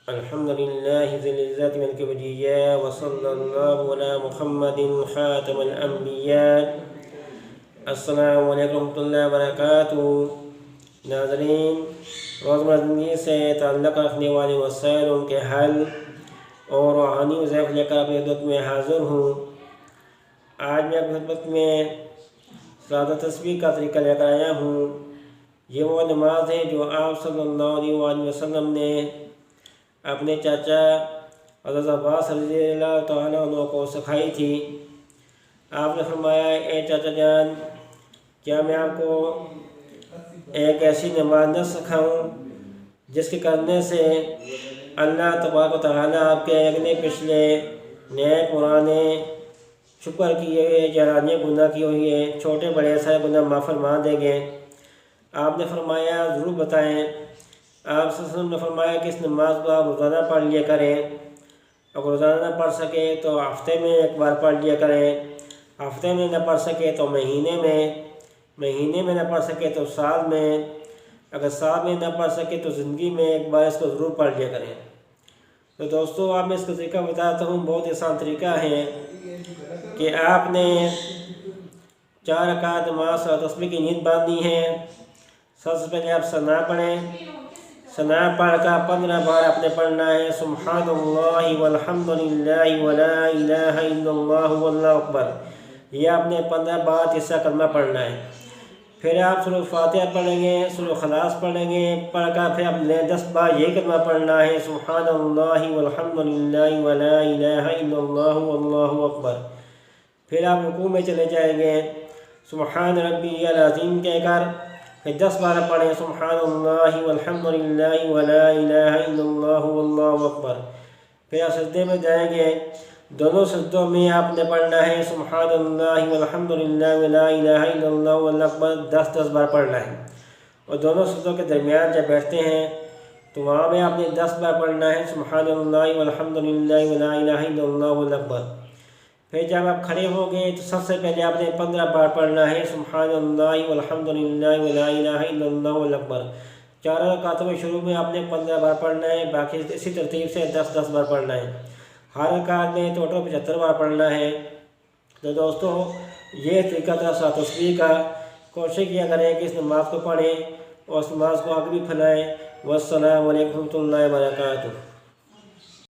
الحمد لله ذي العزة والكبرياء وصلى الله على محمد خاتم الأنبياء۔ السلام علیکم ورحمۃ اللہ وبرکاتہ۔ ناظرین، روزمرہ زندگی سے تعلق رکھنے والے مسائل، ان کے حل اور روحانی وظائف لے کر اپنی خدمت میں حاضر ہوں۔ آج میں اپنی خدمت میں صلاۃ تسبیح کا طریقہ لے کر آیا ہوں۔ یہ وہ نماز ہے جو آپ صلی اللہ علیہ وآلہ وسلم نے اپنے چاچا حضرت عباس رضی اللہ تعالیٰ عنہ کو سکھائی تھی۔ آپ نے فرمایا، اے چاچا جان، کیا میں آپ کو ایک ایسی نماز نہ سکھاؤں جس کے کرنے سے اللہ تبارک و تعالیٰ آپ کے اگلے پچھلے نیک پرانے شکر کیے ہوئے جرانیہ گناہ کیے ہوئے چھوٹے بڑے سارے گناہ معاف فرما دیں گے؟ آپ نے فرمایا، ضرور بتائیں۔ آپ صلی اللہ علیہ وسلم نے فرمایا کہ اس نماز کو آپ روزانہ پڑھ لیا کریں۔ اگر روزانہ نہ پڑھ سکے تو ہفتے میں ایک بار پڑھ لیا کریں، ہفتے میں نہ پڑھ سکے تو مہینے میں نہ پڑھ سکے تو سال میں، اگر سال میں نہ پڑھ سکے تو زندگی میں ایک بار اس کو ضرور پڑھ لیا کریں۔ تو دوستو، آپ میں اس کا طریقہ بتاتا ہوں۔ بہت آسان طریقہ ہے کہ آپ نے 4 رکعت نماز اور تسبیح کی نیت باندھنی ہے۔ سب سے پہلے آپ ثنا پڑھیں۔ ثنا پڑھ کر 15 بار آپ نے پڑھنا ہے، سبحان اللہ والحمد للہ ولا الہ الا اللہ واللہ اکبر۔ یہ آپ نے 15 بار تیسرا کلمہ پڑھنا ہے۔ پھر آپ سورۃ فاتحہ پڑھیں گے، سورۃ اخلاص پڑھیں گے، پڑھ کر پھر آپ نے 10 بار یہ کلمہ پڑھنا ہے، سبحان اللہ والحمد للہ ولا الہ الا اللہ واللہ اکبر۔ پھر آپ رکوع میں چلے جائیں گے، سبحان ربی العظیم کہہ کر پھر 10 بار پڑھیں، سبحان اللہ والحمد للہ ولا الہ الا اللہ واللہ اکبر۔ پھر آپ سجدے میں جائیں گے، دونوں سجدوں میں آپ نے پڑھنا ہے، سبحان اللہ والحمد للہ ولا الہ الا اللہ واللہ اکبر 10 بار پڑھنا ہے۔ اور دونوں سجدوں کے درمیان جب بیٹھتے ہیں تو وہاں میں آپ نے 10 بار پڑھنا ہے، سبحان اللہ والحمد للہ ولا الہ الا اللہ واللہ اکبر۔ پھر جب آپ کھڑے ہوں گے تو سب سے پہلے آپ نے 15 بار پڑھنا ہے، سبحان اللہ والحمد للہ ولا الہ الا اللہ واللہ اکبر۔ 4 رکعتوں میں شروع میں آپ نے 15 بار پڑھنا ہے، باقی اسی ترتیب سے 10 بار پڑھنا ہے۔ ہر رکعت میں ٹوٹل 75 بار پڑھنا ہے۔ تو دوستو، یہ طریقہ تھا صلاۃ تسبیح کا۔ کوشش کیا کریں کہ اس نماز کو پڑھیں اور اس نماز کو آگے بھی پھیلائیں۔ والسلام علیکم ورحمۃ اللہ وبرکاتہ۔